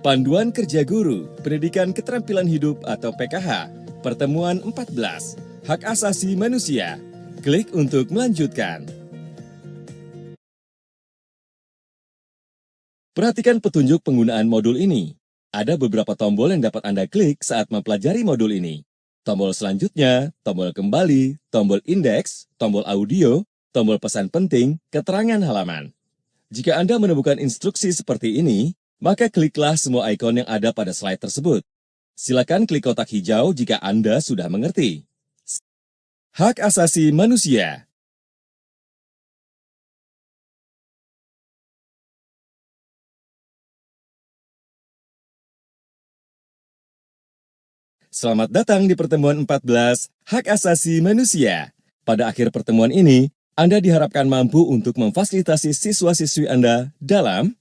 Panduan Kerja Guru, Pendidikan Keterampilan Hidup atau PKH, Pertemuan 14, Hak Asasi Manusia. Klik untuk melanjutkan. Perhatikan petunjuk penggunaan modul ini. Ada beberapa tombol yang dapat Anda klik saat mempelajari modul ini. Tombol selanjutnya, tombol kembali, tombol indeks, tombol audio, tombol pesan penting, keterangan halaman. Jika Anda menemukan instruksi seperti ini, maka kliklah semua ikon yang ada pada slide tersebut. Silakan klik kotak hijau jika Anda sudah mengerti. Hak Asasi Manusia. Selamat datang di pertemuan 14 Hak Asasi Manusia. Pada akhir pertemuan ini, Anda diharapkan mampu untuk memfasilitasi siswa-siswi Anda dalam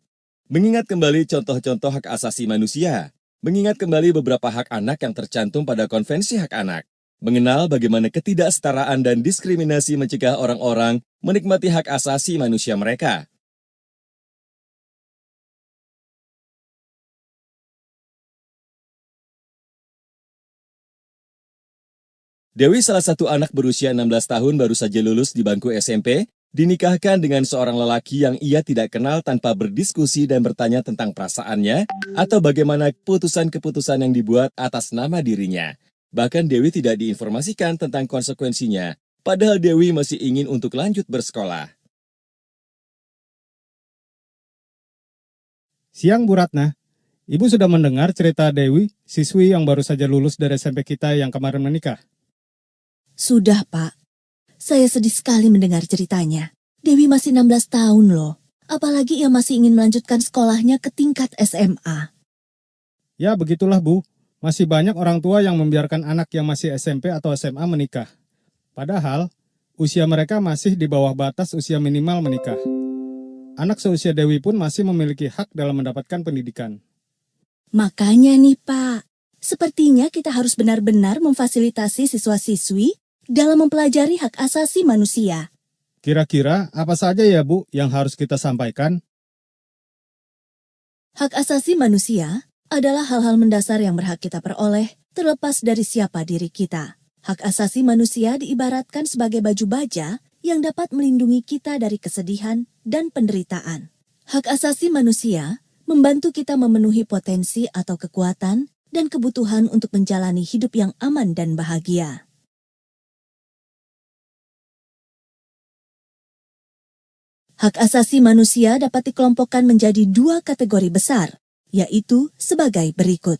mengingat kembali contoh-contoh hak asasi manusia, mengingat kembali beberapa hak anak yang tercantum pada Konvensi Hak Anak, mengenal bagaimana ketidaksetaraan dan diskriminasi mencegah orang-orang menikmati hak asasi manusia mereka. Dewi, salah satu anak berusia 16 tahun baru saja lulus di bangku SMP, dinikahkan dengan seorang lelaki yang ia tidak kenal tanpa berdiskusi dan bertanya tentang perasaannya atau bagaimana keputusan-keputusan yang dibuat atas nama dirinya. Bahkan Dewi tidak diinformasikan tentang konsekuensinya, padahal Dewi masih ingin untuk lanjut bersekolah. Siang Bu Ratna, Ibu sudah mendengar cerita Dewi, siswi yang baru saja lulus dari SMP kita yang kemarin menikah? Sudah, Pak. Saya sedih sekali mendengar ceritanya. Dewi masih 16 tahun loh. Apalagi ia masih ingin melanjutkan sekolahnya ke tingkat SMA. Ya begitulah Bu, masih banyak orang tua yang membiarkan anak yang masih SMP atau SMA menikah. Padahal, usia mereka masih di bawah batas usia minimal menikah. Anak seusia Dewi pun masih memiliki hak dalam mendapatkan pendidikan. Makanya nih Pak, sepertinya kita harus benar-benar memfasilitasi siswa-siswi dalam mempelajari hak asasi manusia. Kira-kira apa saja ya Bu yang harus kita sampaikan? Hak asasi manusia adalah hal-hal mendasar yang berhak kita peroleh terlepas dari siapa diri kita. Hak asasi manusia diibaratkan sebagai baju baja yang dapat melindungi kita dari kesedihan dan penderitaan. Hak asasi manusia membantu kita memenuhi potensi atau kekuatan dan kebutuhan untuk menjalani hidup yang aman dan bahagia. Hak asasi manusia dapat dikelompokkan menjadi dua kategori besar, yaitu sebagai berikut.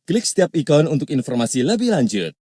Klik setiap ikon untuk informasi lebih lanjut.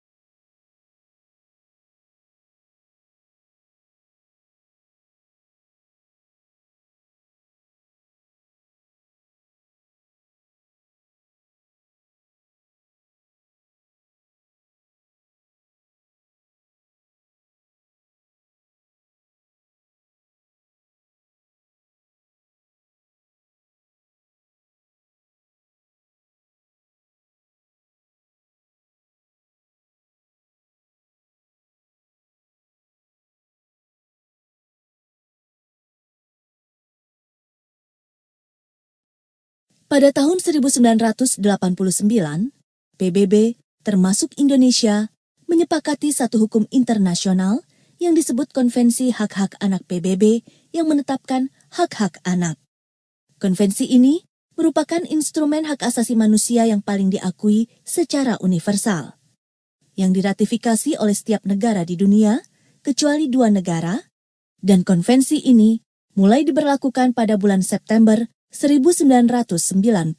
Pada tahun 1989, PBB, termasuk Indonesia, menyepakati satu hukum internasional yang disebut Konvensi Hak-Hak Anak PBB yang menetapkan hak-hak anak. Konvensi ini merupakan instrumen hak asasi manusia yang paling diakui secara universal, yang diratifikasi oleh setiap negara di dunia, kecuali 2 negara, dan konvensi ini mulai diberlakukan pada bulan September 1990.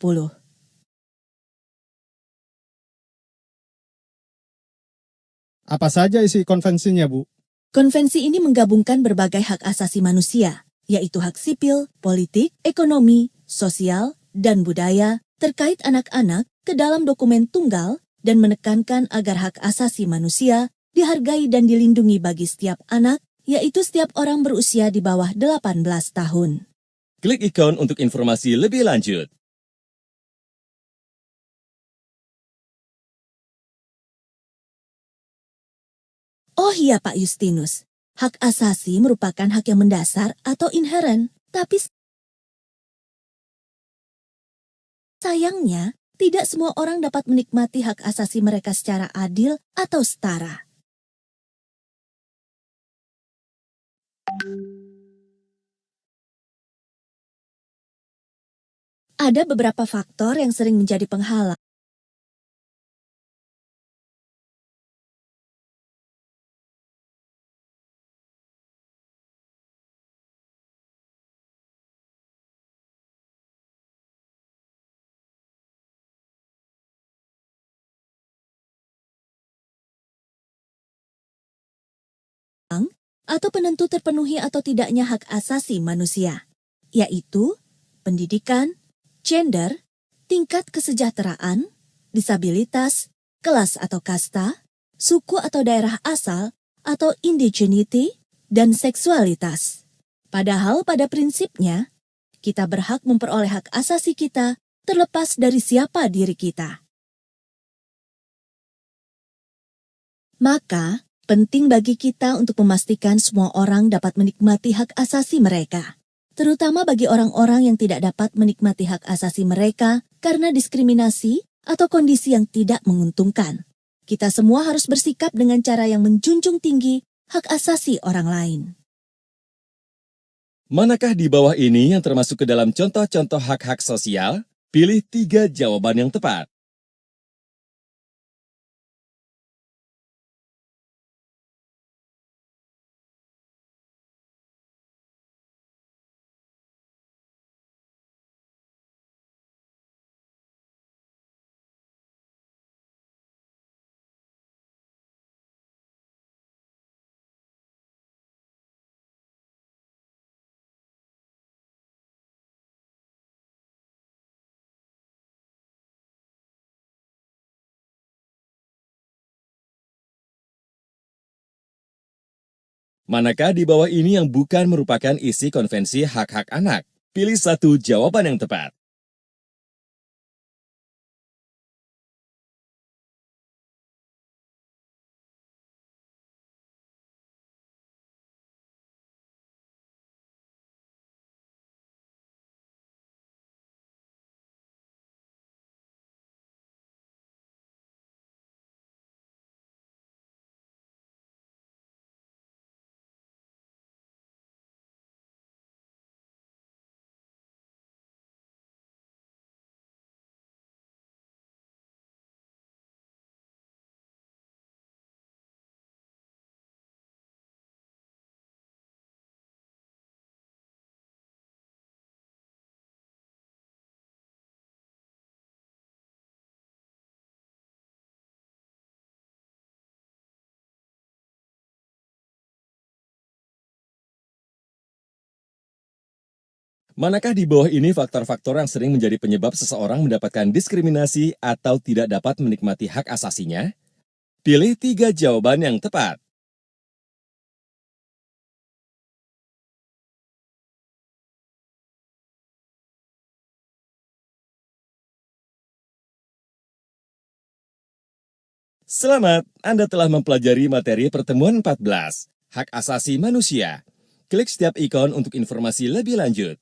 Apa saja isi konvensinya Bu? Konvensi ini menggabungkan berbagai hak asasi manusia, yaitu hak sipil, politik, ekonomi, sosial, dan budaya terkait anak-anak ke dalam dokumen tunggal dan menekankan agar hak asasi manusia dihargai dan dilindungi bagi setiap anak, yaitu setiap orang berusia di bawah 18 tahun. Klik ikon untuk informasi lebih lanjut. Oh iya Pak Justinus, hak asasi merupakan hak yang mendasar atau inheren, tapi Sayangnya, tidak semua orang dapat menikmati hak asasi mereka secara adil atau setara. Ada beberapa faktor yang sering menjadi penghalang. Atau penentu terpenuhi atau tidaknya hak asasi manusia, yaitu pendidikan, gender, tingkat kesejahteraan, disabilitas, kelas atau kasta, suku atau daerah asal, atau indigeneity, dan seksualitas. Padahal pada prinsipnya, kita berhak memperoleh hak asasi kita terlepas dari siapa diri kita. Maka, penting bagi kita untuk memastikan semua orang dapat menikmati hak asasi mereka, terutama bagi orang-orang yang tidak dapat menikmati hak asasi mereka karena diskriminasi atau kondisi yang tidak menguntungkan. Kita semua harus bersikap dengan cara yang menjunjung tinggi hak asasi orang lain. Manakah di bawah ini yang termasuk ke dalam contoh-contoh hak-hak sosial? Pilih 3 jawaban yang tepat. Manakah di bawah ini yang bukan merupakan isi konvensi hak-hak anak? Pilih 1 jawaban yang tepat. Manakah di bawah ini faktor-faktor yang sering menjadi penyebab seseorang mendapatkan diskriminasi atau tidak dapat menikmati hak asasinya? Pilih 3 jawaban yang tepat. Selamat, Anda telah mempelajari materi pertemuan 14, Hak Asasi Manusia. Klik setiap ikon untuk informasi lebih lanjut.